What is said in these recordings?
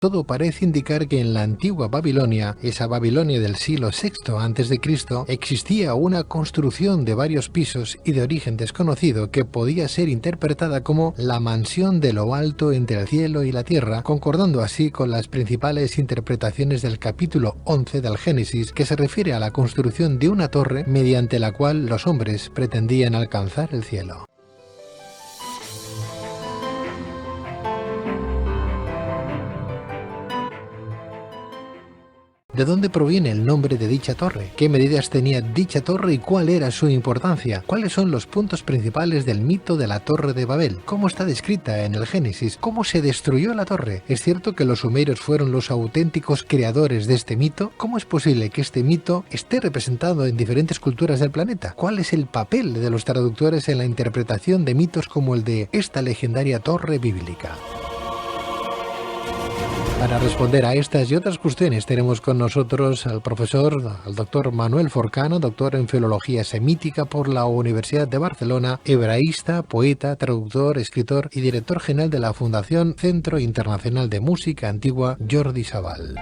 Todo parece indicar que en la antigua Babilonia, esa Babilonia del siglo VI a.C., existía una construcción de varios pisos y de origen desconocido que podía ser interpretada como la mansión de lo alto entre el cielo y la tierra, concordando así con las principales interpretaciones del capítulo 11 del Génesis, que se refiere a la construcción de una torre mediante la cual los hombres pretendían alcanzar el cielo. ¿De dónde proviene el nombre de dicha torre? ¿Qué medidas tenía dicha torre y cuál era su importancia? ¿Cuáles son los puntos principales del mito de la Torre de Babel? ¿Cómo está descrita en el Génesis? ¿Cómo se destruyó la torre? ¿Es cierto que los sumerios fueron los auténticos creadores de este mito? ¿Cómo es posible que este mito esté representado en diferentes culturas del planeta? ¿Cuál es el papel de los traductores en la interpretación de mitos como el de esta legendaria torre bíblica? Para responder a estas y otras cuestiones tenemos con nosotros al doctor Manuel Forcano, doctor en Filología Semítica por la Universidad de Barcelona, hebraísta, poeta, traductor, escritor y director general de la Fundación Centro Internacional de Música Antigua Jordi Savall.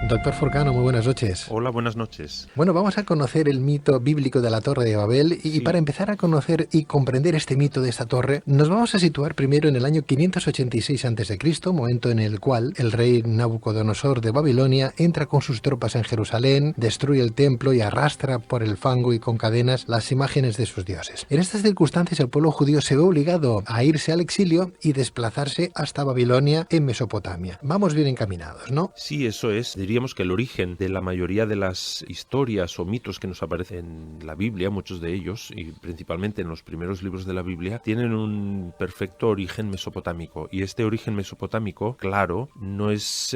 Doctor Forcano, muy buenas noches. Hola, buenas noches. Bueno, vamos a conocer el mito bíblico de la Torre de Babel y para empezar a conocer y comprender este mito de esta torre, nos vamos a situar primero en el año 586 a.C., momento en el cual el rey Nabucodonosor de Babilonia entra con sus tropas en Jerusalén, destruye el templo y arrastra por el fango y con cadenas las imágenes de sus dioses. En estas circunstancias el pueblo judío se ve obligado a irse al exilio y desplazarse hasta Babilonia en Mesopotamia. Vamos bien encaminados, ¿no? Sí, eso es. Diríamos que el origen de la mayoría de las historias o mitos que nos aparecen en la Biblia, muchos de ellos, y principalmente en los primeros libros de la Biblia, tienen un perfecto origen mesopotámico. Y este origen mesopotámico, claro, no es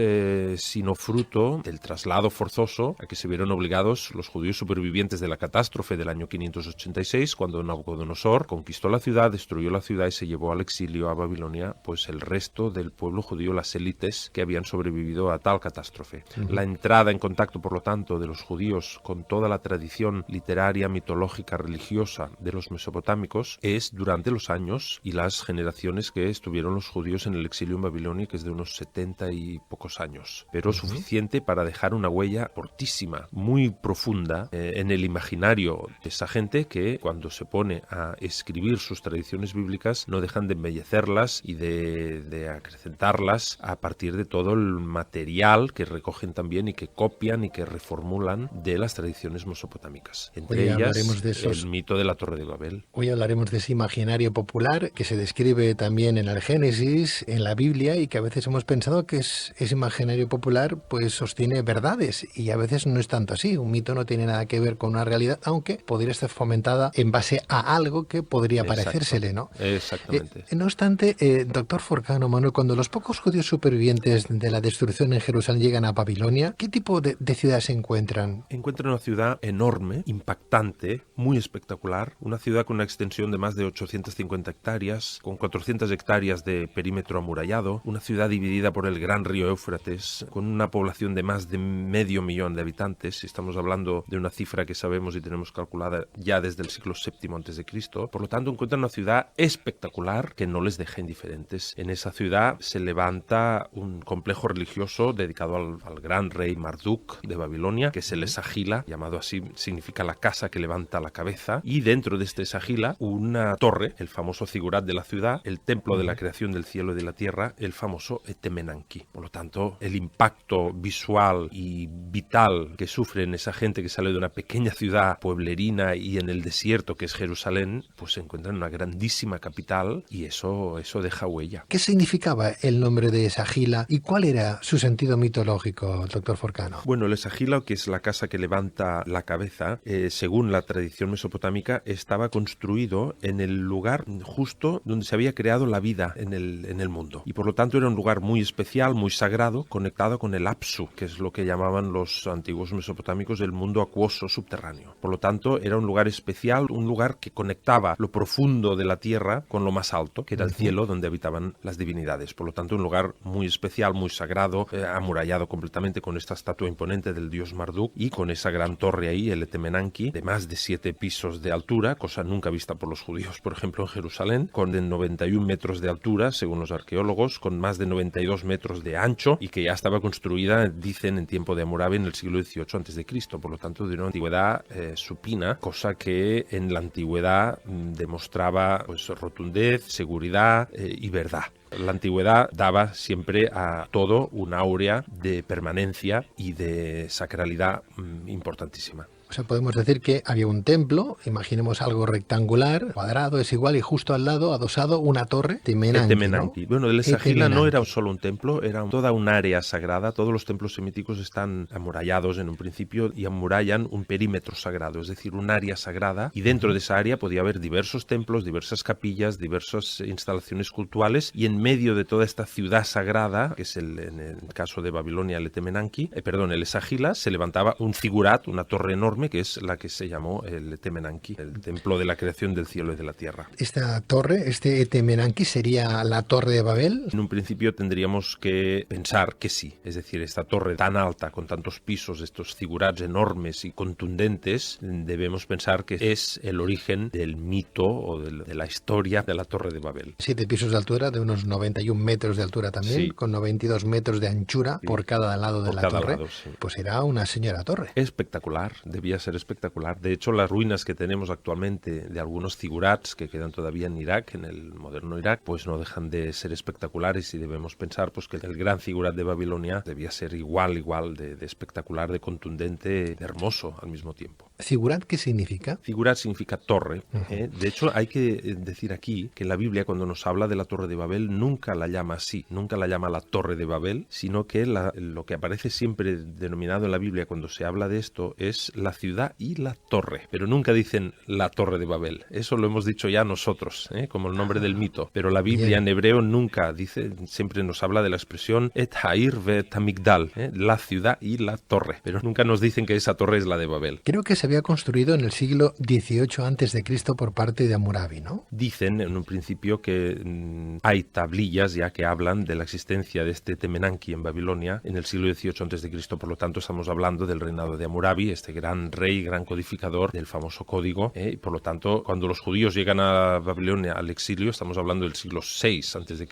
sino fruto del traslado forzoso a que se vieron obligados los judíos supervivientes de la catástrofe del año 586, cuando Nabucodonosor conquistó la ciudad, destruyó la ciudad y se llevó al exilio a Babilonia, pues el resto del pueblo judío, las élites que habían sobrevivido a tal catástrofe. La entrada en contacto, por lo tanto, de los judíos con toda la tradición literaria, mitológica, religiosa de los mesopotámicos es durante los años y las generaciones que estuvieron los judíos en el exilio en Babilonia, que es de unos 70 y pocos años, pero suficiente para dejar una huella fortísima, muy profunda en el imaginario de esa gente que cuando se pone a escribir sus tradiciones bíblicas no dejan de embellecerlas y de acrecentarlas a partir de todo el material que recogen también y que copian y que reformulan de las tradiciones mesopotámicas. Entre ellas, el mito de la Torre de Babel. Hoy hablaremos de ese imaginario popular que se describe también en el Génesis, en la Biblia, y que a veces hemos pensado que ese imaginario popular pues sostiene verdades y a veces no es tanto así. Un mito no tiene nada que ver con una realidad, aunque podría estar fomentada en base a algo que podría parecérsele, ¿no? Exactamente. No obstante, doctor Forcano, Manuel, cuando los pocos judíos supervivientes de la destrucción en Jerusalén llegan a Babilonia, ¿qué tipo de ciudad se encuentran? Encuentran una ciudad enorme, impactante, muy espectacular, una ciudad con una extensión de más de 850 hectáreas, con 400 hectáreas de perímetro amurallado, una ciudad dividida por el gran río Éufrates, con una población de más de 500.000 de habitantes, estamos hablando de una cifra que sabemos y tenemos calculada ya desde el siglo VII a.C., por lo tanto encuentran una ciudad espectacular que no les deja indiferentes. En esa ciudad se levanta un complejo religioso dedicado al gran rey Marduk de Babilonia, que es el Esagila, llamado así, significa la casa que levanta la cabeza, y dentro de este Esagila una torre, el famoso zigurat de la ciudad, el templo de la creación del cielo y de la tierra, el famoso Etemenanki. Por lo tanto, el impacto visual y vital que sufren esa gente que sale de una pequeña ciudad pueblerina y en el desierto que es Jerusalén, pues se encuentra en una grandísima capital y eso deja huella. ¿Qué significaba el nombre de Esagila y cuál era su sentido mitológico, doctor Forcano? Bueno, el Esagila, que es la casa que levanta la cabeza, según la tradición mesopotámica, estaba construido en el lugar justo donde se había creado la vida en el mundo. Y por lo tanto era un lugar muy especial, muy sagrado, conectado con el Apsu, que es lo que llamaban los antiguos mesopotámicos el mundo acuoso subterráneo. Por lo tanto, era un lugar especial, un lugar que conectaba lo profundo de la tierra con lo más alto, que era el cielo donde habitaban las divinidades. Por lo tanto, un lugar muy especial, muy sagrado, amurallado completamente, precisamente con esta estatua imponente del dios Marduk y con esa gran torre ahí, el Etemenanki, de más de 7 pisos de altura, cosa nunca vista por los judíos, por ejemplo, en Jerusalén, con 91 metros de altura, según los arqueólogos, con más de 92 metros de ancho y que ya estaba construida, dicen, en tiempo de Hammurabi en el siglo XVIII a.C., por lo tanto, de una antigüedad supina, cosa que en la antigüedad demostraba pues rotundez, seguridad y verdad. La antigüedad daba siempre a todo un áurea de permanencia y de sacralidad importantísima. O sea, podemos decir que había un templo, imaginemos algo rectangular, cuadrado, es igual, y justo al lado, adosado, una torre, Temenanki, ¿no? Bueno, el Esagila no era solo un templo, era toda un área sagrada. Todos los templos semíticos están amurallados en un principio y amurallan un perímetro sagrado, es decir, un área sagrada. Y dentro de esa área podía haber diversos templos, diversas capillas, diversas instalaciones cultuales. Y en medio de toda esta ciudad sagrada, que es en el caso de Babilonia el el Esagila, se levantaba un zigurat, una torre enorme, que es la que se llamó el Temenanki, el templo de la creación del cielo y de la tierra. Esta torre, este Temenanki, ¿sería la Torre de Babel? En un principio tendríamos que pensar que sí, es decir, esta torre tan alta, con tantos pisos, estos zigurats enormes y contundentes, debemos pensar que es el origen del mito o de la historia de la Torre de Babel. 7 pisos de altura, de unos 91 metros de altura también, sí, con 92 metros de anchura, sí, por cada lado de la torre. Sí. Pues era una señora torre. Espectacular, debía ser espectacular. De hecho, las ruinas que tenemos actualmente de algunos zigurats que quedan todavía en Irak, en el moderno Irak, pues no dejan de ser espectaculares y debemos pensar pues que el gran zigurat de Babilonia debía ser igual de espectacular, de contundente, de hermoso al mismo tiempo. ¿Zigurat qué significa? Zigurat significa torre. De hecho, hay que decir aquí que en la Biblia, cuando nos habla de la Torre de Babel, nunca la llama así, nunca la llama la Torre de Babel, sino que lo que aparece siempre denominado en la Biblia cuando se habla de esto es la ciudad y la torre, pero nunca dicen la Torre de Babel. Eso lo hemos dicho ya nosotros, como el nombre del mito, pero la Biblia en hebreo nunca dice, siempre nos habla de la expresión Et Ha'ir ve'et Hamigdal, la ciudad y la torre, pero nunca nos dicen que esa torre es la de Babel. Creo que se había construido en el siglo XVIII a.C. por parte de Hammurabi, ¿no? Dicen en un principio que hay tablillas ya que hablan de la existencia de este Temenanki en Babilonia en el siglo XVIII a.C., por lo tanto estamos hablando del reinado de Hammurabi, este gran rey, gran codificador del famoso código, y por lo tanto cuando los judíos llegan a Babilonia al exilio estamos hablando del siglo VI a.C.,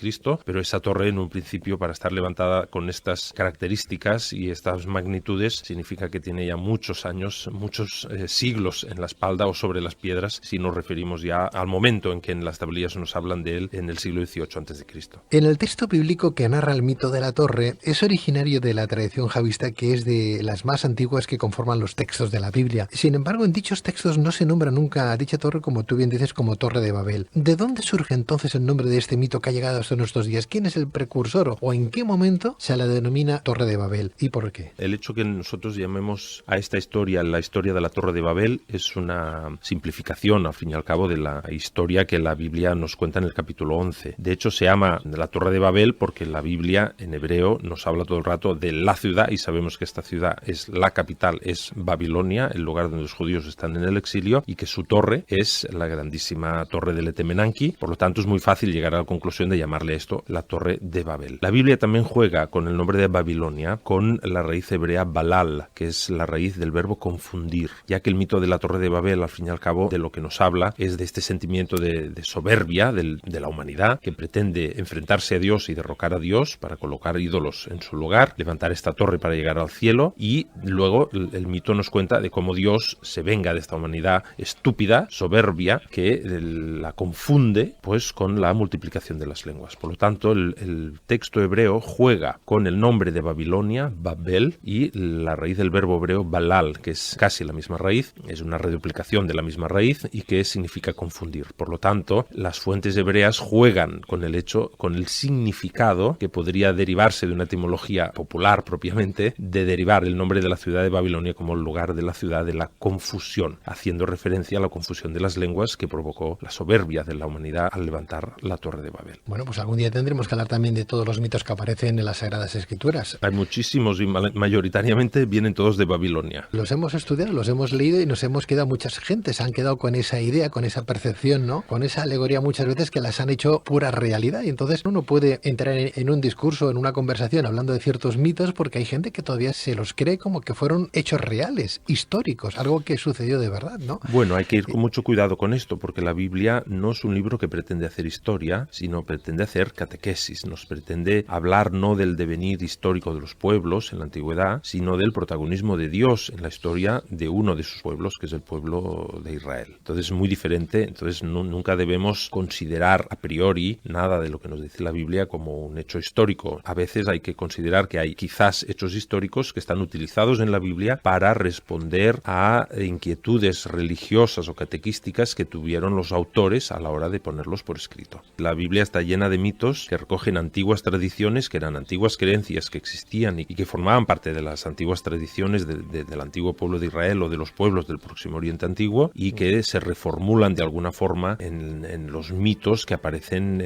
pero esa torre en un principio, para estar levantada con estas características y estas magnitudes, significa que tiene ya muchos años, muchos siglos en la espalda o sobre las piedras, si nos referimos ya al momento en que en las tablillas nos hablan de él en el siglo XVIII a.C. En el texto bíblico que narra el mito de la torre, es originario de la tradición javista, que es de las más antiguas que conforman los textos de la Biblia. Sin embargo, en dichos textos no se nombra nunca a dicha torre, como tú bien dices, como Torre de Babel. ¿De dónde surge entonces el nombre de este mito que ha llegado hasta nuestros días? ¿Quién es el precursor o en qué momento se la denomina Torre de Babel y por qué? El hecho que nosotros llamemos a esta historia la historia de la Torre de Babel es una simplificación, al fin y al cabo, de la historia que la Biblia nos cuenta en el capítulo 11. De hecho, se llama la Torre de Babel porque la Biblia en hebreo nos habla todo el rato de la ciudad y sabemos que esta ciudad es la capital, es Babilonia, el lugar donde los judíos están en el exilio, y que su torre es la grandísima Torre del Etemenanki. Por lo tanto, es muy fácil llegar a la conclusión de llamarle esto la Torre de Babel. La Biblia también juega con el nombre de Babilonia con la raíz hebrea balal, que es la raíz del verbo confundir, ya que el mito de la Torre de Babel, al fin y al cabo, de lo que nos habla es de este sentimiento de soberbia de la humanidad que pretende enfrentarse a Dios y derrocar a Dios para colocar ídolos en su lugar, levantar esta torre para llegar al cielo, y luego el mito nos cuenta de cómo Dios se venga de esta humanidad estúpida, soberbia, que la confunde pues con la multiplicación de las lenguas. Por lo tanto, el texto hebreo juega con el nombre de Babilonia, Babel, y la raíz del verbo hebreo balal, que es casi la misma raíz, es una reduplicación de la misma raíz y que significa confundir. Por lo tanto, las fuentes hebreas juegan con el hecho, con el significado que podría derivarse de una etimología popular propiamente, de derivar el nombre de la ciudad de Babilonia como el lugar de la ciudad de la confusión, haciendo referencia a la confusión de las lenguas que provocó la soberbia de la humanidad al levantar la Torre de Babel. Bueno, pues algún día tendremos que hablar también de todos los mitos que aparecen en las Sagradas Escrituras. Hay muchísimos y mayoritariamente vienen todos de Babilonia. Los hemos estudiado, los hemos leído y nos hemos quedado, muchas gentes han quedado con esa idea, con esa percepción, ¿no? Con esa alegoría muchas veces que las han hecho pura realidad, y entonces uno puede entrar en un discurso, en una conversación hablando de ciertos mitos porque hay gente que todavía se los cree como que fueron hechos reales, históricos, algo que sucedió de verdad, ¿no? Bueno, hay que ir con mucho cuidado con esto, porque la Biblia no es un libro que pretende hacer historia, sino pretende hacer catequesis, nos pretende hablar no del devenir histórico de los pueblos en la antigüedad, sino del protagonismo de Dios en la historia de uno de sus pueblos, que es el pueblo de Israel. Entonces es muy diferente, entonces nunca debemos considerar a priori nada de lo que nos dice la Biblia como un hecho histórico. A veces hay que considerar que hay quizás hechos históricos que están utilizados en la Biblia para responder a inquietudes religiosas o catequísticas que tuvieron los autores a la hora de ponerlos por escrito. La Biblia está llena de mitos que recogen antiguas tradiciones, que eran antiguas creencias que existían y que formaban parte de las antiguas tradiciones del antiguo pueblo de Israel o de los pueblos del Próximo Oriente Antiguo, y que se reformulan de alguna forma en los mitos que aparecen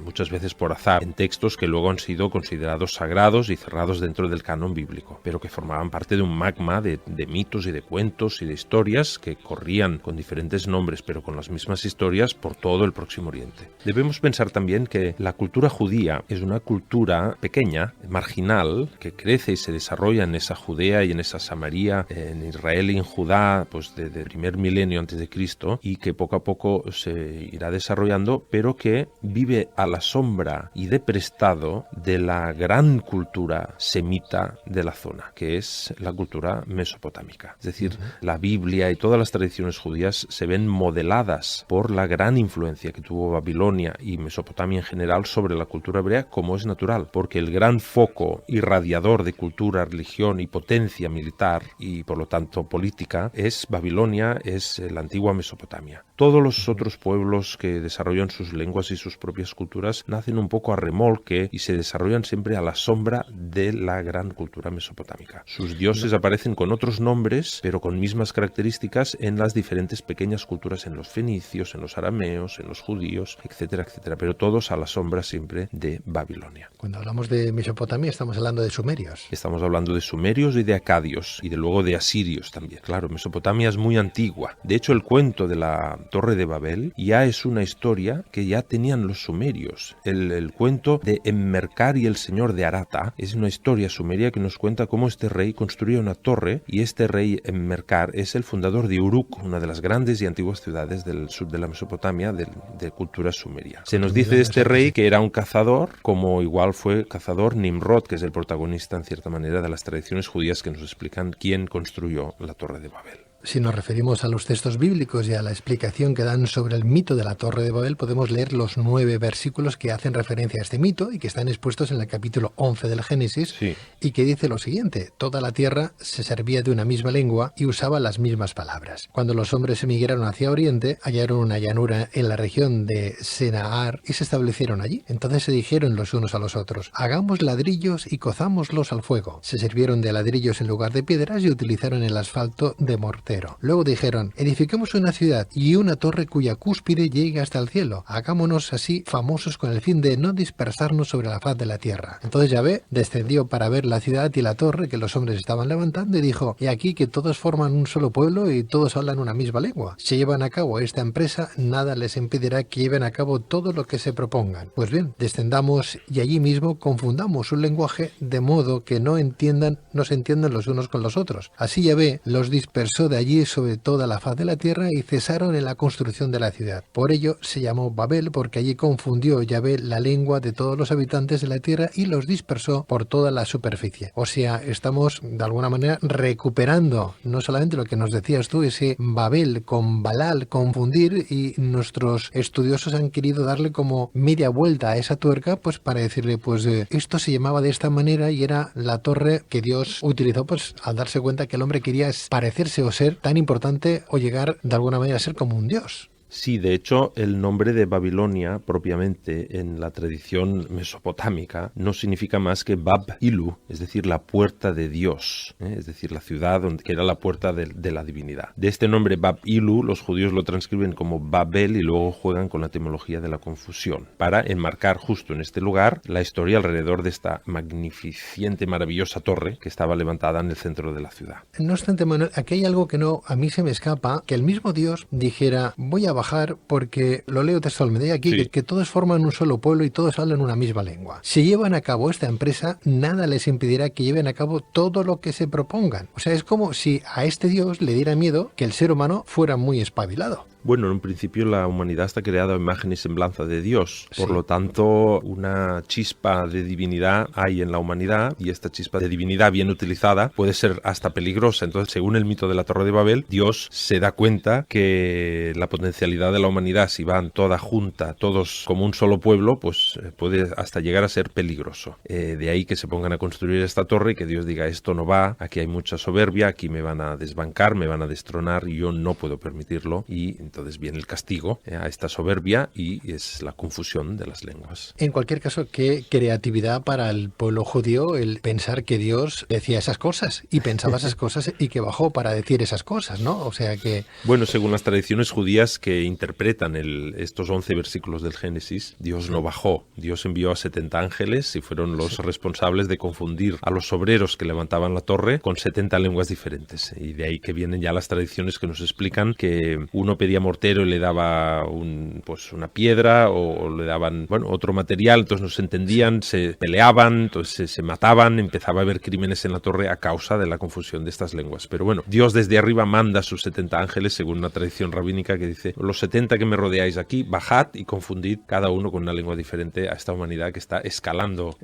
muchas veces por azar en textos que luego han sido considerados sagrados y cerrados dentro del canon bíblico, pero que formaban parte de un magma de mitos y de cuentos y de historias que corrían con diferentes nombres pero con las mismas historias por todo el Próximo Oriente. Debemos pensar también que la cultura judía es una cultura pequeña, marginal, que crece y se desarrolla en esa Judea y en esa Samaria, en Israel y en Judá, pues desde el primer milenio antes de Cristo, y que poco a poco se irá desarrollando, pero que vive a la sombra y de prestado de la gran cultura semita de la zona, que es la cultura mesopotámica. Es decir, la Biblia y todas las tradiciones judías se ven modeladas por la gran influencia que tuvo Babilonia y Mesopotamia en general sobre la cultura hebrea, como es natural, porque el gran foco irradiador de cultura, religión y potencia militar y por lo tanto política es Babilonia, es la antigua Mesopotamia. Todos los otros pueblos que desarrollan sus lenguas y sus propias culturas nacen un poco a remolque y se desarrollan siempre a la sombra de la gran cultura mesopotámica. Sus dioses aparecen con otros nombres, pero con mismas características en las diferentes pequeñas culturas, en los fenicios, en los arameos, en los judíos, etcétera, etcétera, pero todos a la sombra siempre de Babilonia. Cuando hablamos de Mesopotamia estamos hablando de sumerios. Estamos hablando de sumerios y de acadios, y de luego de asirios también. Claro, Mesopotamia es muy antigua. De hecho, el cuento de la Torre de Babel ya es una historia que ya tenían los sumerios. El cuento de Enmerkar y el señor de Arata es una historia sumeria que nos cuenta cómo este rey construía una torre, y este rey Enmerkar es el fundador de Uruk, una de las grandes y antiguas ciudades del sur de la Mesopotamia de cultura sumeria. Se nos dice de este rey que era un cazador, como igual fue cazador Nimrod, que es el protagonista en cierta manera de las tradiciones judías que nos explican quién construyó la Torre de Babel. Si nos referimos a los textos bíblicos y a la explicación que dan sobre el mito de la Torre de Babel, podemos leer los 9 versículos que hacen referencia a este mito y que están expuestos en el capítulo 11 del Génesis, Sí. y que dice lo siguiente: toda la tierra se servía de una misma lengua y usaba las mismas palabras. Cuando los hombres emigraron hacia Oriente, hallaron una llanura en la región de Senahar y se establecieron allí. Entonces se dijeron los unos a los otros: hagamos ladrillos y cozámoslos al fuego. Se sirvieron de ladrillos en lugar de piedras y utilizaron el asfalto de mortero. Luego dijeron: edifiquemos una ciudad y una torre cuya cúspide llegue hasta el cielo. Hagámonos así famosos con el fin de no dispersarnos sobre la faz de la tierra. Entonces Yahvé descendió para ver la ciudad y la torre que los hombres estaban levantando y dijo: he aquí que todos forman un solo pueblo y todos hablan una misma lengua. Si llevan a cabo esta empresa, nada les impedirá que lleven a cabo todo lo que se propongan. Pues bien, descendamos y allí mismo confundamos un lenguaje de modo que no se entiendan los unos con los otros. Así Yahvé los dispersó de allí sobre toda la faz de la tierra y cesaron en la construcción de la ciudad. Por ello se llamó Babel, porque allí confundió Yahvé la lengua de todos los habitantes de la tierra y los dispersó por toda la superficie. O sea, estamos de alguna manera recuperando no solamente lo que nos decías tú, ese Babel con Balal, confundir, y nuestros estudiosos han querido darle como media vuelta a esa tuerca, pues para decirle, pues esto se llamaba de esta manera y era la torre que Dios utilizó, pues al darse cuenta que el hombre quería parecerse o ser tan importante o llegar de alguna manera a ser como un dios. Sí, de hecho, el nombre de Babilonia propiamente en la tradición mesopotámica no significa más que Bab-Ilu, es decir, la puerta de Dios, es decir, la ciudad que era la puerta de la divinidad. De este nombre Bab-Ilu, los judíos lo transcriben como Babel y luego juegan con la etimología de la confusión para enmarcar justo en este lugar la historia alrededor de esta magnificente, maravillosa torre que estaba levantada en el centro de la ciudad. No obstante, Manuel, aquí hay algo que a mí se me escapa, que el mismo Dios dijera, voy a bajar porque, lo leo textualmente aquí, Sí. que todos forman un solo pueblo y todos hablan una misma lengua. Si llevan a cabo esta empresa, nada les impedirá que lleven a cabo todo lo que se propongan. O sea, es como si a este Dios le diera miedo que el ser humano fuera muy espabilado. Bueno, en un principio la humanidad está creada a imagen y semblanza de Dios. Por Sí. lo tanto, una chispa de divinidad hay en la humanidad y esta chispa de divinidad bien utilizada puede ser hasta peligrosa. Entonces, según el mito de la Torre de Babel, Dios se da cuenta que la potencialidad de la humanidad, si van toda junta, todos como un solo pueblo, pues puede hasta llegar a ser peligroso. De ahí que se pongan a construir esta torre y que Dios diga, esto no va, aquí hay mucha soberbia, aquí me van a desbancar, me van a destronar y yo no puedo permitirlo. Y entonces viene el castigo a esta soberbia y es la confusión de las lenguas. En cualquier caso, qué creatividad para el pueblo judío el pensar que Dios decía esas cosas y pensaba esas cosas y que bajó para decir esas cosas, ¿no? O sea que... Bueno, según las tradiciones judías que interpretan estos 11 versículos del Génesis, Dios no bajó. Dios envió a 70 ángeles y fueron los responsables de confundir a los obreros que levantaban la torre con 70 lenguas diferentes. Y de ahí que vienen ya las tradiciones que nos explican que uno pedía mortero y le daba una piedra o le daban otro material, entonces no se entendían, se peleaban, entonces se mataban, empezaba a haber crímenes en la torre a causa de la confusión de estas lenguas. Pero bueno, Dios desde arriba manda a sus 70 ángeles, según una tradición rabínica que dice, los 70 que me rodeáis aquí, bajad y confundid cada uno con una lengua diferente a esta humanidad que está escalando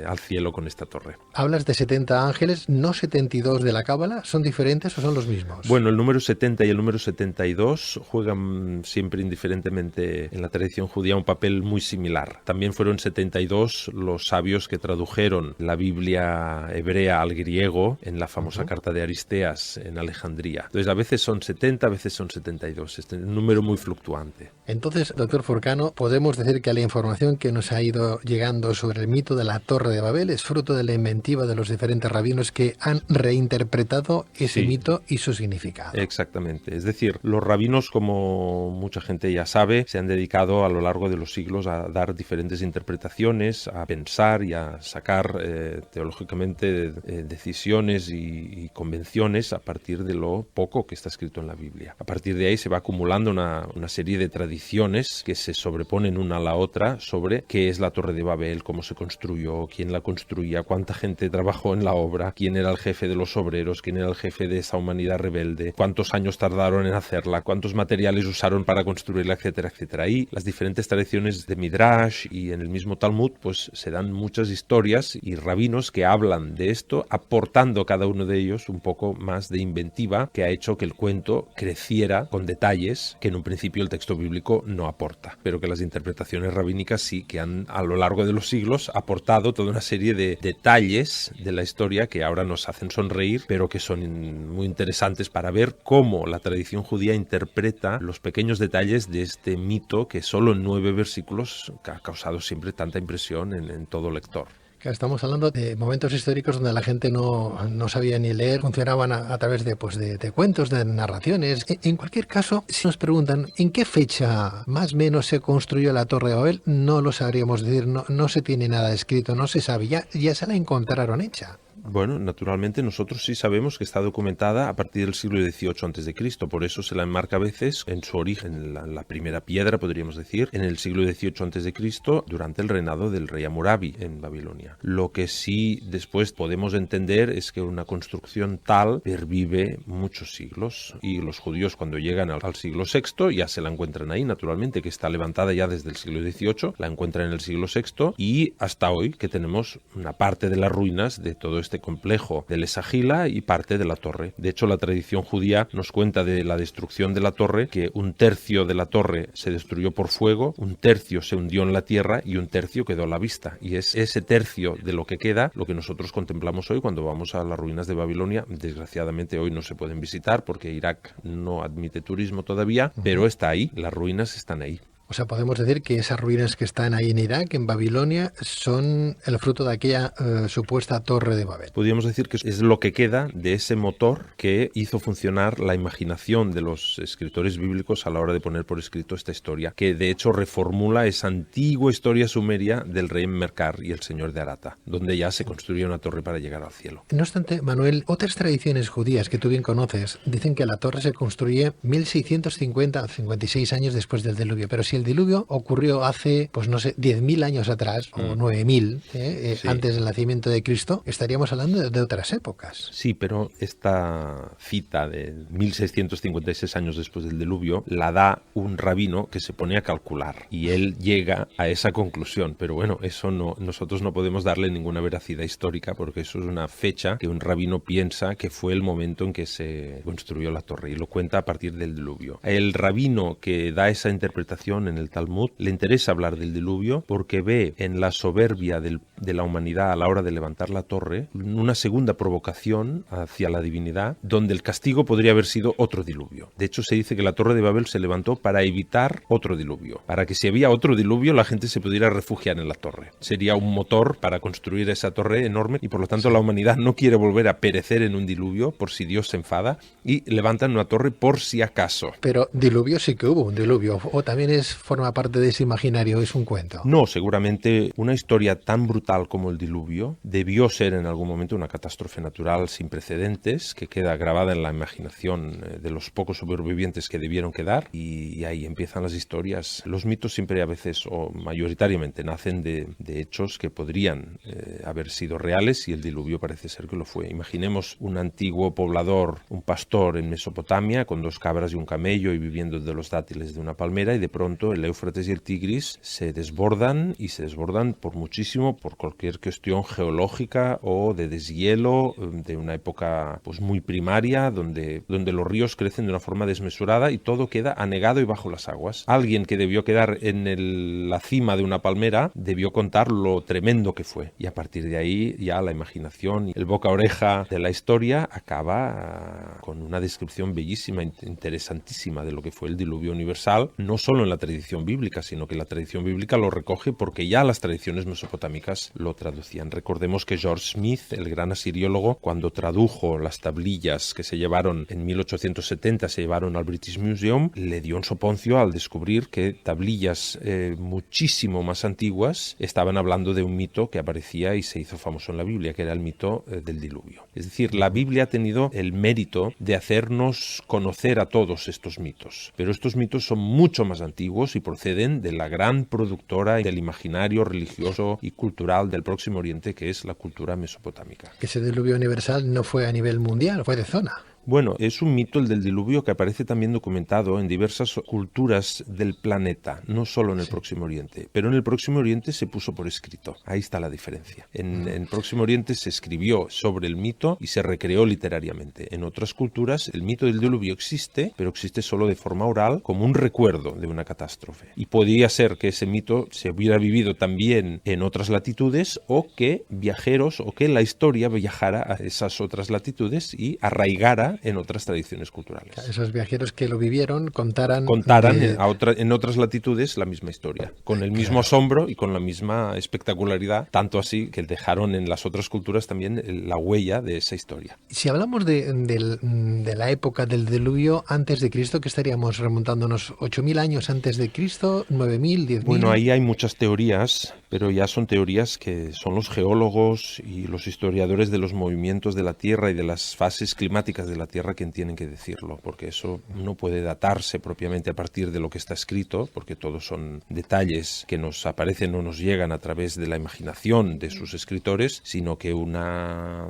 al cielo con esta torre. Hablas de 70 ángeles, no 72 de la Cábala, ¿son diferentes o son los mismos? Bueno, el número 70 y el número 72 juegan siempre indiferentemente en la tradición judía un papel muy similar. También fueron 72 los sabios que tradujeron la Biblia hebrea al griego en la famosa carta de Aristeas en Alejandría. Entonces a veces son 70, a veces son 72. Es un número muy fluctuante. Entonces, doctor Forcano, podemos decir que la información que nos ha ido llegando sobre el mito de la Torre de Babel es fruto de la inventiva de los diferentes rabinos que han reinterpretado ese mito y su significado. Exactamente. Es decir, los rabinos, como mucha gente ya sabe, se han dedicado a lo largo de los siglos a dar diferentes interpretaciones, a pensar y a sacar teológicamente decisiones y convenciones a partir de lo poco que está escrito en la Biblia. A partir de ahí se va acumulando una serie de tradiciones que se sobreponen una a la otra sobre qué es la Torre de Babel, cómo se construyó, quién la construía, cuánta gente trabajó en la obra, quién era el jefe de los obreros, quién era el jefe de esa humanidad rebelde, cuántos años tardaron en hacerla, cuántos materiales usaron para construirla, etcétera, etcétera. Ahí las diferentes tradiciones de Midrash y en el mismo Talmud pues se dan muchas historias y rabinos que hablan de esto, aportando cada uno de ellos un poco más de inventiva que ha hecho que el cuento creciera con detalles que en un principio el texto bíblico no aporta, pero que las interpretaciones rabínicas sí que han a lo largo de los siglos aportado toda una serie de detalles de la historia que ahora nos hacen sonreír, pero que son muy interesantes para ver cómo la tradición judía interpreta los pequeños detalles de este mito que solo en 9 versículos ha causado siempre tanta impresión en todo lector. Estamos hablando de momentos históricos donde la gente no sabía ni leer, funcionaban a través de cuentos, de narraciones. En cualquier caso, si nos preguntan en qué fecha más o menos se construyó la Torre de Babel, no lo sabríamos decir, no se tiene nada escrito, no se sabe, ya se la encontraron hecha. Bueno, naturalmente nosotros sí sabemos que está documentada a partir del siglo XVIII a.C., por eso se la enmarca a veces en su origen, la primera piedra, podríamos decir, en el siglo XVIII a.C., durante el reinado del rey Hammurabi en Babilonia. Lo que sí después podemos entender es que una construcción tal pervive muchos siglos, y los judíos cuando llegan al siglo VI ya se la encuentran ahí, naturalmente, que está levantada ya desde el siglo XVIII, la encuentran en el siglo VI, y hasta hoy que tenemos una parte de las ruinas de todo este ese complejo del Esagila y parte de la torre. De hecho, la tradición judía nos cuenta de la destrucción de la torre, que un tercio de la torre se destruyó por fuego, un tercio se hundió en la tierra y un tercio quedó a la vista. Y es ese tercio de lo que queda lo que nosotros contemplamos hoy cuando vamos a las ruinas de Babilonia. Desgraciadamente hoy no se pueden visitar porque Irak no admite turismo todavía, pero está ahí, las ruinas están ahí. O sea, podemos decir que esas ruinas que están ahí en Irak, en Babilonia, son el fruto de aquella supuesta torre de Babel. Podríamos decir que es lo que queda de ese motor que hizo funcionar la imaginación de los escritores bíblicos a la hora de poner por escrito esta historia, que de hecho reformula esa antigua historia sumeria del rey Mercar y el señor de Arata, donde ya se construyó una torre para llegar al cielo. No obstante, Manuel, otras tradiciones judías que tú bien conoces dicen que la torre se construye 1650-56 años después del diluvio, pero si el diluvio ocurrió hace, pues no sé, 10.000 años atrás, o 9.000, sí, antes del nacimiento de Cristo, estaríamos hablando de otras épocas. Sí, pero esta cita de 1656 años después del diluvio la da un rabino que se pone a calcular y él llega a esa conclusión, pero bueno, eso no, nosotros no podemos darle ninguna veracidad histórica porque eso es una fecha que un rabino piensa que fue el momento en que se construyó la torre y lo cuenta a partir del diluvio. El rabino que da esa interpretación en el Talmud le interesa hablar del diluvio porque ve en la soberbia de la humanidad a la hora de levantar la torre una segunda provocación hacia la divinidad donde el castigo podría haber sido otro diluvio. De hecho se dice que la torre de Babel se levantó para evitar otro diluvio, para que si había otro diluvio la gente se pudiera refugiar en la torre. Sería un motor para construir esa torre enorme y por lo tanto la humanidad no quiere volver a perecer en un diluvio por si Dios se enfada y levantan una torre por si acaso. Pero diluvio sí que hubo un diluvio, o también forma parte de ese imaginario, es un cuento. No, seguramente una historia tan brutal como el diluvio debió ser en algún momento una catástrofe natural sin precedentes que queda grabada en la imaginación de los pocos supervivientes que debieron quedar y ahí empiezan las historias. Los mitos siempre a veces o mayoritariamente nacen de hechos que podrían haber sido reales y el diluvio parece ser que lo fue. Imaginemos un antiguo poblador, un pastor en Mesopotamia con 2 cabras y un camello y viviendo de los dátiles de una palmera y de pronto el Éufrates y el Tigris se desbordan y se desbordan por muchísimo, por cualquier cuestión geológica o de deshielo de una época pues muy primaria donde los ríos crecen de una forma desmesurada y todo queda anegado y bajo las aguas. Alguien que debió quedar en la cima de una palmera debió contar lo tremendo que fue y a partir de ahí ya la imaginación y el boca a oreja de la historia acaba con una descripción bellísima, interesantísima de lo que fue el diluvio universal, no solo en la tradición bíblica, sino que la tradición bíblica lo recoge porque ya las tradiciones mesopotámicas lo traducían. Recordemos que George Smith, el gran asiriólogo, cuando tradujo las tablillas que se llevaron en 1870, se llevaron al British Museum, le dio un soponcio al descubrir que tablillas muchísimo más antiguas estaban hablando de un mito que aparecía y se hizo famoso en la Biblia, que era el mito del diluvio. Es decir, la Biblia ha tenido el mérito de hacernos conocer a todos estos mitos, pero estos mitos son mucho más antiguos y proceden de la gran productora del imaginario religioso y cultural del Próximo Oriente, que es la cultura mesopotámica. Ese diluvio universal no fue a nivel mundial, fue de zona. Bueno, es un mito el del diluvio que aparece también documentado en diversas culturas del planeta, no solo en el Próximo Oriente, pero en el Próximo Oriente se puso por escrito. Ahí está la diferencia. En el Próximo Oriente se escribió sobre el mito y se recreó literariamente. En otras culturas el mito del diluvio existe, pero existe solo de forma oral como un recuerdo de una catástrofe. Y podría ser que ese mito se hubiera vivido también en otras latitudes o que viajeros o que la historia viajara a esas otras latitudes y arraigara en otras tradiciones culturales. Esos viajeros que lo vivieron contaran en otras latitudes la misma historia, con el mismo asombro y con la misma espectacularidad, tanto así que dejaron en las otras culturas también la huella de esa historia. Si hablamos de la época del diluvio antes de Cristo, que estaríamos remontándonos 8.000 años antes de Cristo, 9.000, 10.000. Bueno, ahí hay muchas teorías, pero ya son teorías que son los geólogos y los historiadores de los movimientos de la Tierra y de las fases climáticas de la Tierra quien tienen que decirlo, porque eso no puede datarse propiamente a partir de lo que está escrito, porque todos son detalles que nos aparecen o nos llegan a través de la imaginación de sus escritores, sino que una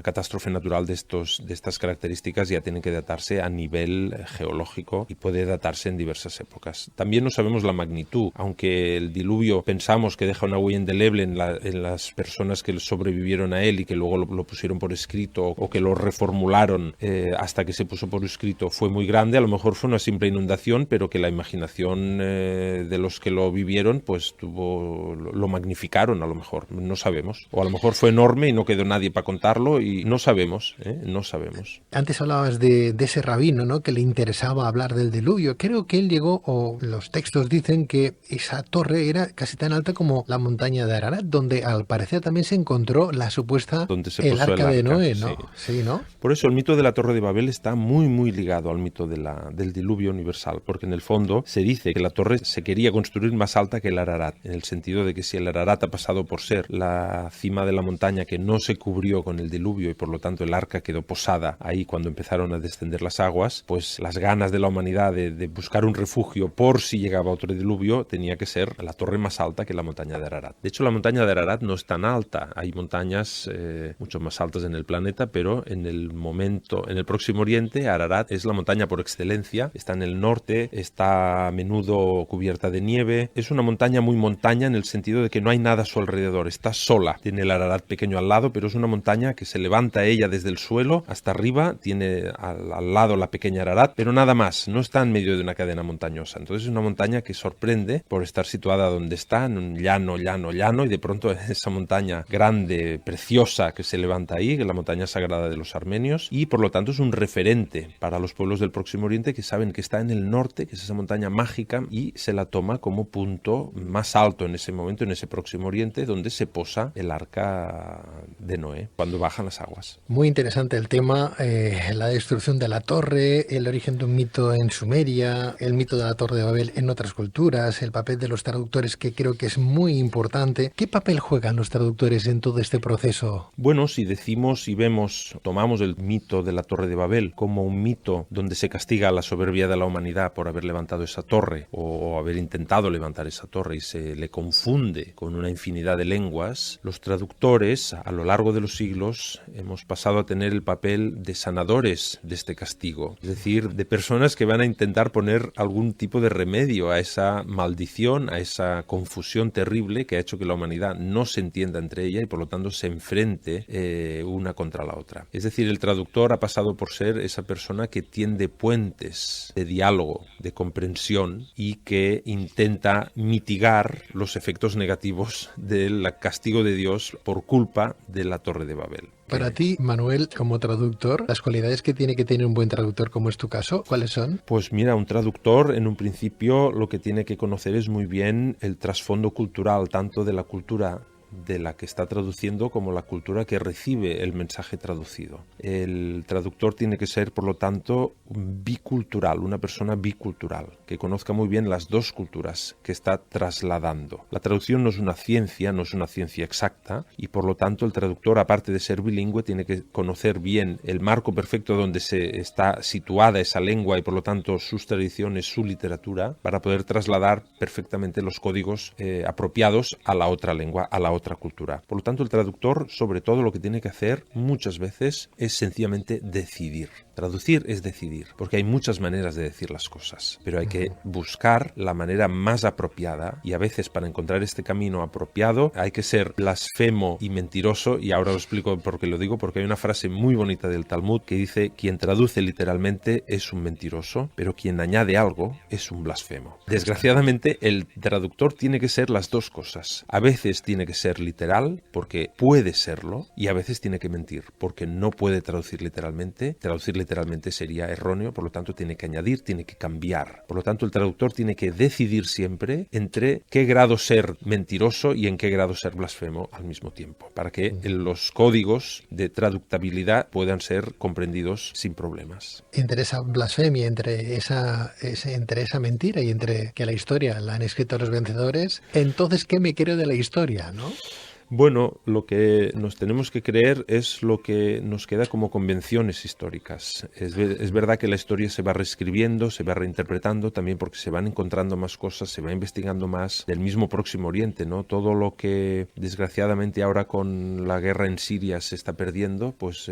catástrofe natural de estas características ya tiene que datarse a nivel geológico y puede datarse en diversas épocas. También no sabemos la magnitud, aunque el diluvio pensamos que deja una huella indeleble en las personas que sobrevivieron a él y que luego lo pusieron por escrito o que lo reformularon hasta que se puso por escrito fue muy grande. A lo mejor fue una simple inundación, pero que la imaginación de los que lo vivieron pues lo magnificaron, a lo mejor, no sabemos. O a lo mejor fue enorme y no quedó nadie para contarlo y no sabemos, no sabemos. Antes hablabas de ese rabino, ¿no?, que le interesaba hablar del diluvio. Creo que él llegó, o los textos dicen que esa torre era casi tan alta como la montaña de Ararat, donde al parecer también se encontró la supuesta donde se el posó arca de Noé, sí. ¿no? Sí, ¿no? Por eso el mito de la Torre de Babel está muy, muy ligado al mito del diluvio universal, porque en el fondo se dice que la torre se quería construir más alta que el Ararat, en el sentido de que si el Ararat ha pasado por ser la cima de la montaña que no se cubrió con el diluvio y por lo tanto el arca quedó posada ahí cuando empezaron a descender las aguas, pues las ganas de la humanidad de buscar un refugio por si llegaba otro diluvio tenía que ser la torre más alta que la montaña de Ararat. De hecho, la montaña de Ararat no es tan alta, hay montañas mucho más altas en el planeta, pero en el Próximo Oriente, Ararat es la montaña por excelencia, está en el norte, está a menudo cubierta de nieve, es una montaña muy montaña en el sentido de que no hay nada a su alrededor, está sola, tiene el Ararat pequeño al lado, pero es una montaña que se levanta ella desde el suelo hasta arriba, tiene al lado la pequeña Ararat, pero nada más, no está en medio de una cadena montañosa. Entonces es una montaña que sorprende por estar situada donde está, en un llano, y de pronto esa montaña grande, preciosa que se levanta ahí, que es la montaña sagrada de los armenios, y por lo tanto es un referente para los pueblos del Próximo Oriente que saben que está en el norte, que es esa montaña mágica, y se la toma como punto más alto en ese momento, en ese Próximo Oriente, donde se posa el arca de Noé, cuando bajan las aguas. Muy interesante el tema, la destrucción de la torre, el origen de un mito en Sumeria, el mito de la Torre de Babel en otras culturas, el papel de los traductores, que creo que es muy importante. ¿Qué papel juegan los traductores en todo este proceso? Bueno, si decimos y tomamos el mito de la Torre de Babel como un mito donde se castiga la soberbia de la humanidad por haber levantado esa torre o haber intentado levantar esa torre y se le confunde con una infinidad de lenguas, los traductores a lo largo de los siglos hemos pasado a tener el papel de sanadores de este castigo, es decir, de personas que van a intentar poner algún tipo de remedio a esa maldición, a esa confusión terrible que ha hecho que la humanidad no se entienda entre ella y por lo tanto se enfrente una contra la otra. Es decir, el traductor ha pasado por ser esa persona que tiende puentes de diálogo, de comprensión y que intenta mitigar los efectos negativos del castigo de Dios por culpa de la Torre de Babel. Para ti, Manuel, como traductor, las cualidades que tiene que tener un buen traductor, como es tu caso, ¿cuáles son? Pues mira, un traductor en un principio lo que tiene que conocer es muy bien el trasfondo cultural, tanto de la cultura de la que está traduciendo como la cultura que recibe el mensaje traducido. El traductor tiene que ser, por lo tanto, bicultural, una persona bicultural, que conozca muy bien las dos culturas que está trasladando. La traducción no es una ciencia exacta y por lo tanto el traductor, aparte de ser bilingüe, tiene que conocer bien el marco perfecto donde se está situada esa lengua y por lo tanto sus tradiciones, su literatura, para poder trasladar perfectamente los códigos apropiados a la otra lengua, a la otra cultura. Por lo tanto, el traductor, sobre todo, lo que tiene que hacer muchas veces es sencillamente decidir. Traducir es decidir, porque hay muchas maneras de decir las cosas, pero hay que buscar la manera más apropiada y a veces para encontrar este camino apropiado hay que ser blasfemo y mentiroso, y ahora os explico por qué lo digo, porque hay una frase muy bonita del Talmud que dice: quien traduce literalmente es un mentiroso, pero quien añade algo es un blasfemo. Desgraciadamente, el traductor tiene que ser las dos cosas. A veces tiene que ser literal, porque puede serlo, y a veces tiene que mentir, porque no puede traducir literalmente. Traducir literalmente sería erróneo, por lo tanto tiene que añadir, tiene que cambiar. Por lo tanto, el traductor tiene que decidir siempre entre qué grado ser mentiroso y en qué grado ser blasfemo al mismo tiempo, para que los códigos de traductabilidad puedan ser comprendidos sin problemas. Entre esa blasfemia, entre esa mentira y entre que la historia la han escrito los vencedores, entonces, ¿qué me creo de la historia, no? Bueno, lo que nos tenemos que creer es lo que nos queda como convenciones históricas. Es verdad que la historia se va reescribiendo, se va reinterpretando, también porque se van encontrando más cosas, se va investigando más del mismo Próximo Oriente, ¿no? Todo lo que desgraciadamente ahora con la guerra en Siria se está perdiendo, pues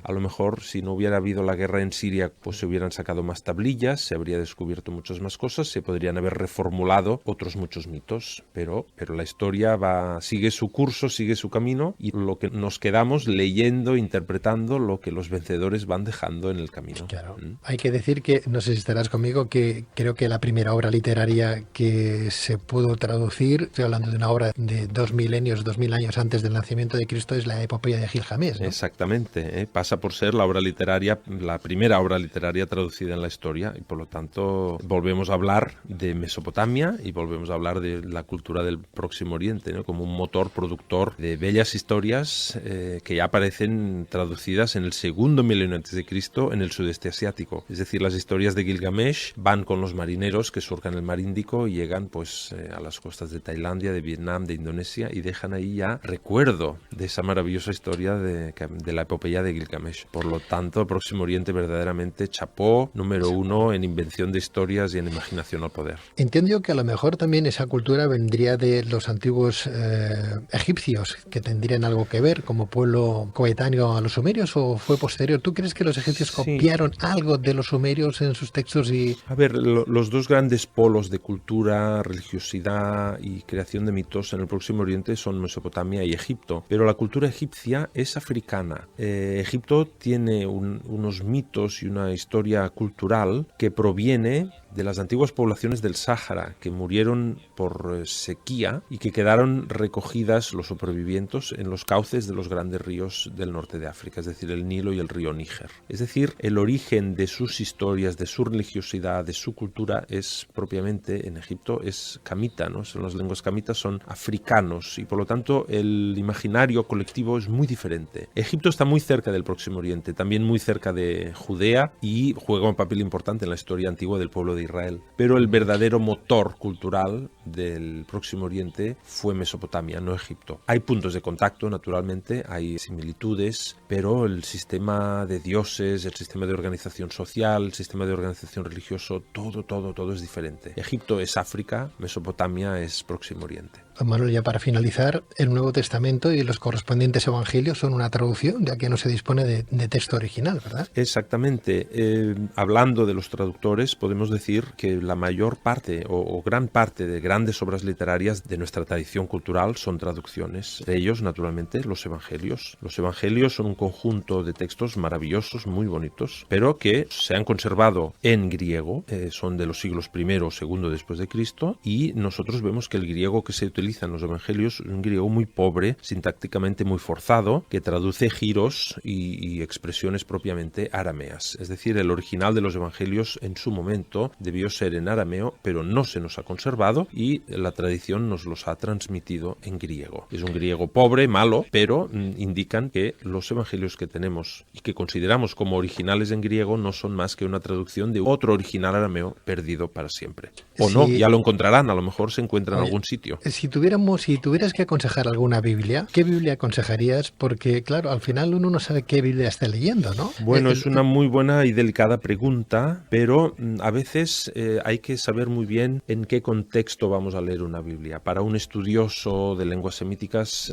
a lo mejor si no hubiera habido la guerra en Siria, pues se hubieran sacado más tablillas, se habría descubierto muchas más cosas, se podrían haber reformulado otros muchos mitos, pero la historia sigue su curso, sigue su camino, y lo que nos quedamos leyendo, interpretando lo que los vencedores van dejando en el camino. Claro. Hay que decir que, no sé si estarás conmigo, que creo que la primera obra literaria que se pudo traducir, estoy hablando de una obra de 2000 años antes del nacimiento de Cristo, es la epopeya de Gilgamesh, ¿no? Exactamente, pasa por ser la obra literaria, la primera obra literaria traducida en la historia, y por lo tanto volvemos a hablar de Mesopotamia y volvemos a hablar de la cultura del Próximo Oriente, ¿no? Como un motor productor de bellas historias que ya aparecen traducidas en el segundo milenio antes de Cristo en el sudeste asiático. Es decir, las historias de Gilgamesh van con los marineros que surcan el mar Índico y llegan pues a las costas de Tailandia, de Vietnam, de Indonesia, y dejan ahí ya recuerdo de esa maravillosa historia de la epopeya de Gilgamesh. Por lo tanto, el Próximo Oriente verdaderamente chapó número uno en invención de historias y en imaginación al poder. Entiendo yo que a lo mejor también esa cultura vendría de los antiguos egipcios, que tendrían algo que ver como pueblo coetáneo a los sumerios, ¿o fue posterior? ¿Tú crees que los egipcios copiaron algo de los sumerios en sus textos? A ver, los dos grandes polos de cultura, religiosidad y creación de mitos en el Próximo Oriente son Mesopotamia y Egipto, pero la cultura egipcia es africana. Egipto tiene unos mitos y una historia cultural que proviene de las antiguas poblaciones del Sáhara, que murieron por sequía y que quedaron recogidas los supervivientes en los cauces de los grandes ríos del norte de África, es decir, el Nilo y el río Níger. Es decir, el origen de sus historias, de su religiosidad, de su cultura es propiamente en Egipto es camita, ¿no? Son las lenguas camitas, son africanos, y por lo tanto el imaginario colectivo es muy diferente. Egipto está muy cerca del Próximo Oriente, también muy cerca de Judea, y juega un papel importante en la historia antigua del pueblo de Israel. Pero el verdadero motor cultural del Próximo Oriente fue Mesopotamia, no Egipto. Hay puntos de contacto, naturalmente, hay similitudes, pero el sistema de dioses, el sistema de organización social, el sistema de organización religioso, todo es diferente. Egipto es África, Mesopotamia es Próximo Oriente. Manuel, ya para finalizar, el Nuevo Testamento y los correspondientes evangelios son una traducción, ya que no se dispone de texto original, ¿verdad? Exactamente. Hablando de los traductores, podemos decir que la mayor parte o gran parte de grandes obras literarias de nuestra tradición cultural son traducciones. De ellos, naturalmente, los evangelios. Los evangelios son un conjunto de textos maravillosos, muy bonitos, pero que se han conservado en griego, son de los siglos I o II después de Cristo, y nosotros vemos que el griego que se utiliza en los evangelios es un griego muy pobre, sintácticamente muy forzado, que traduce giros y expresiones propiamente arameas. Es decir, el original de los evangelios en su momento debió ser en arameo, pero no se nos ha conservado y la tradición nos los ha transmitido en griego. Es un griego pobre, malo, pero indican que los evangelios que tenemos y que consideramos como originales en griego no son más que una traducción de otro original arameo perdido para siempre. O no, ya lo encontrarán, a lo mejor se encuentra en algún sitio. Si tuvieras que aconsejar alguna Biblia, ¿qué Biblia aconsejarías? Porque, claro, al final uno no sabe qué Biblia está leyendo, ¿no? Bueno, es una muy buena y delicada pregunta, pero a veces hay que saber muy bien en qué contexto vamos a leer una Biblia. Para un estudioso de lenguas semíticas,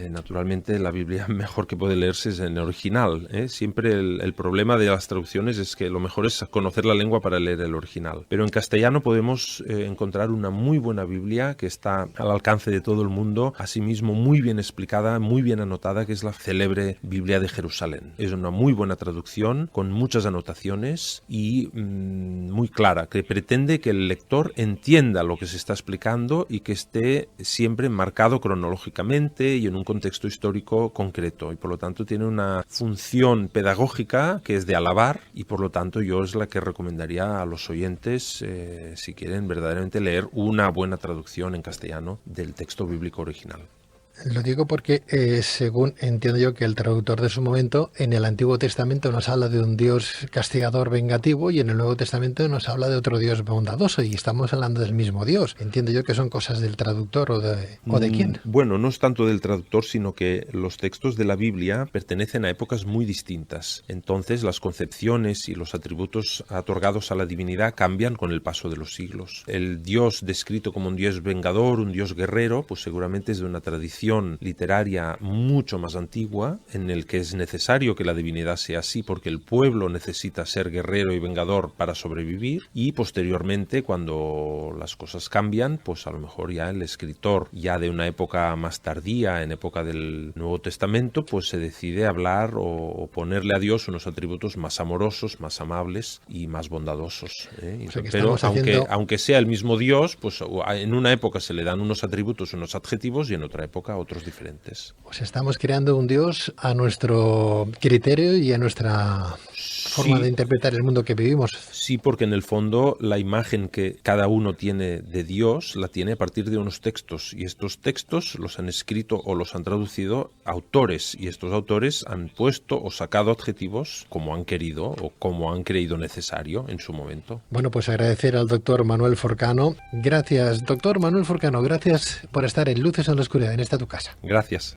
naturalmente la Biblia mejor que puede leerse es en original. Siempre el problema de las traducciones es que lo mejor es conocer la lengua para leer el original. Pero en castellano podemos encontrar una muy buena Biblia que está al alcance de todo el mundo, asimismo muy bien explicada, muy bien anotada, que es la célebre Biblia de Jerusalén. Es una muy buena traducción, con muchas anotaciones y muy clara, que pretende que el lector entienda lo que se está explicando y que esté siempre marcado cronológicamente y en un contexto histórico concreto. Y por lo tanto tiene una función pedagógica que es de alabar, y por lo tanto yo es la que recomendaría a los oyentes si quieren verdaderamente leer una buena traducción en castellano del texto bíblico original. Lo digo porque, según entiendo yo que el traductor de su momento, en el Antiguo Testamento nos habla de un Dios castigador vengativo y en el Nuevo Testamento nos habla de otro Dios bondadoso y estamos hablando del mismo Dios. Entiendo yo que son cosas del traductor o de quién. Bueno, no es tanto del traductor, sino que los textos de la Biblia pertenecen a épocas muy distintas. Entonces, las concepciones y los atributos otorgados a la divinidad cambian con el paso de los siglos. El Dios descrito como un Dios vengador, un Dios guerrero, pues seguramente es de una tradición literaria mucho más antigua, en el que es necesario que la divinidad sea así porque el pueblo necesita ser guerrero y vengador para sobrevivir, y posteriormente, cuando las cosas cambian, pues a lo mejor ya el escritor, ya de una época más tardía, en época del Nuevo Testamento, pues se decide hablar o ponerle a Dios unos atributos más amorosos, más amables y más bondadosos, ¿eh? O sea que Pero estamos haciendo... aunque sea el mismo Dios, pues en una época se le dan unos atributos, unos adjetivos, y en otra época otros diferentes. Pues estamos creando un Dios a nuestro criterio y a nuestra forma de interpretar el mundo que vivimos. Sí, porque en el fondo la imagen que cada uno tiene de Dios la tiene a partir de unos textos, y estos textos los han escrito o los han traducido autores, y estos autores han puesto o sacado adjetivos como han querido o como han creído necesario en su momento. Bueno, pues agradecer al doctor Manuel Forcano. Gracias, doctor Manuel Forcano, gracias por estar en Luces en la Oscuridad, en esta tu casa. Gracias.